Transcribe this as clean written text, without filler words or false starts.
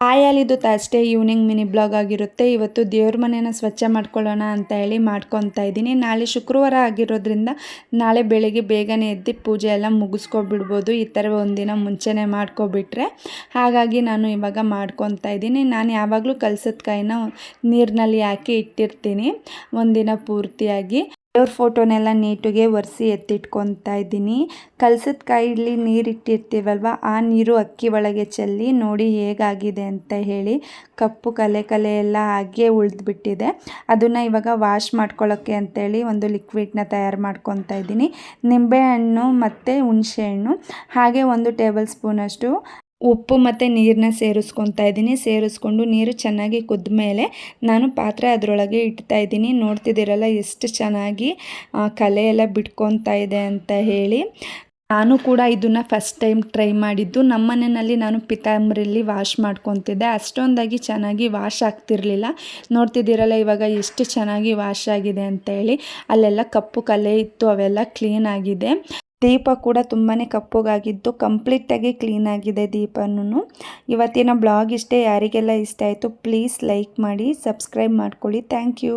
ಆಯಾಲಿದು Thursday evening mini blog ಆಗಿರುತ್ತೆ. ಇವತ್ತು ದೇವ್ರ ಮನೆನ ಸ್ವಚ್ಛ ಮಾಡ್ಕೊಳ್ಳೋಣ ಅಂತ ಹೇಳಿ ಮಾಡ್ಕೊತಾ ಇದ್ದೀನಿ. ನಾಳೆ ಶುಕ್ರವಾರ ಆಗಿರೋದ್ರಿಂದ ನಾಳೆ ಬೆಳಿಗ್ಗೆ ಬೇಗನೆ ಎದ್ದು ಪೂಜೆ ಎಲ್ಲ ಮುಗಿಸ್ಕೊಬಿಡ್ಬೋದು, ಈ ಥರ ಒಂದಿನ ಮುಂಚೆನೇ ಮಾಡ್ಕೊಬಿಟ್ರೆ. ಹಾಗಾಗಿ ನಾನು ಇವಾಗ ಮಾಡ್ಕೊತಾ ಇದ್ದೀನಿ. ನಾನು ಯಾವಾಗಲೂ ಕಲ್ಸದ ಕಾಯಿನ ನೀರಿನಲ್ಲಿ ಹಾಕಿ ಇಟ್ಟಿರ್ತೀನಿ ಒಂದಿನ ಪೂರ್ತಿಯಾಗಿ. ದೇವ್ರ ಫೋಟೋನೆಲ್ಲ ನೀಟಿಗೆ ಒರೆಸಿ ಎತ್ತಿಟ್ಕೊತಾ ಇದ್ದೀನಿ. ಕಲ್ಸದ ಕಾಯಿಲಿ ನೀರು ಇಟ್ಟಿರ್ತೀವಲ್ವ, ಆ ನೀರು ಅಕ್ಕಿ ಒಳಗೆ ಚೆಲ್ಲಿ ನೋಡಿ ಹೇಗಾಗಿದೆ ಅಂತ ಹೇಳಿ. ಕಪ್ಪು ಕಲೆ ಎಲ್ಲ ಹಾಗೆ ಉಳಿದ್ಬಿಟ್ಟಿದೆ. ಅದನ್ನು ಇವಾಗ ವಾಶ್ ಮಾಡ್ಕೊಳ್ಳೋಕ್ಕೆ ಅಂತೇಳಿ ಒಂದು ಲಿಕ್ವಿಡ್ನ ತಯಾರು ಮಾಡ್ಕೊತಾ ಇದ್ದೀನಿ. ನಿಂಬೆಹಣ್ಣು ಮತ್ತು ಹುಣಸೆಹಣ್ಣು ಹಾಗೆ 1 ಟೇಬಲ್ ಸ್ಪೂನಷ್ಟು ಉಪ್ಪು ಮತ್ತು ನೀರನ್ನ ಸೇರಿಸ್ಕೊತಾ ಇದ್ದೀನಿ. ಸೇರಿಸ್ಕೊಂಡು ನೀರು ಚೆನ್ನಾಗಿ ಕುದ್ದ ಮೇಲೆ ನಾನು ಪಾತ್ರೆ ಅದರೊಳಗೆ ಇಡ್ತಾ ಇದ್ದೀನಿ. ನೋಡ್ತಿದ್ದೀರಲ್ಲ ಎಷ್ಟು ಚೆನ್ನಾಗಿ ಕಲೆ ಎಲ್ಲ ಬಿಟ್ಕೊತಾ ಇದೆ ಅಂತ ಹೇಳಿ. ನಾನು ಕೂಡ ಇದನ್ನು ಫಸ್ಟ್ ಟೈಮ್ ಟ್ರೈ ಮಾಡಿದ್ದು. ನಮ್ಮ ಮನೆಯಲ್ಲಿ ನಾನು ಪಿತಾಂಬರಿಲಿ ವಾಶ್ ಮಾಡ್ಕೊತಿದ್ದೆ, ಅಷ್ಟೊಂದಾಗಿ ಚೆನ್ನಾಗಿ ವಾಶ್ ಆಗ್ತಿರ್ಲಿಲ್ಲ. ನೋಡ್ತಿದ್ದೀರಲ್ಲ ಇವಾಗ ಎಷ್ಟು ಚೆನ್ನಾಗಿ ವಾಶ್ ಆಗಿದೆ ಅಂತ ಹೇಳಿ. ಅಲ್ಲೆಲ್ಲ ಕಪ್ಪು ಕಲೆ ಇತ್ತು, ಅವೆಲ್ಲ ಕ್ಲೀನ್ ಆಗಿದೆ. ದೀಪ ಕೂಡ ತುಂಬಾ ಕಪ್ಪಗಾಗಿದ್ದು ಕಂಪ್ಲೀಟಾಗಿ ಕ್ಲೀನ್ ಆಗಿದೆ ದೀಪನೂ. ಇವತ್ತಿನ ಬ್ಲಾಗ್ ಇಷ್ಟೇ. ಯಾರಿಗೆಲ್ಲ ಇಷ್ಟ ಆಯಿತು ಪ್ಲೀಸ್ ಲೈಕ್ ಮಾಡಿ, ಸಬ್ಸ್ಕ್ರೈಬ್ ಮಾಡ್ಕೊಳ್ಳಿ. Thank you.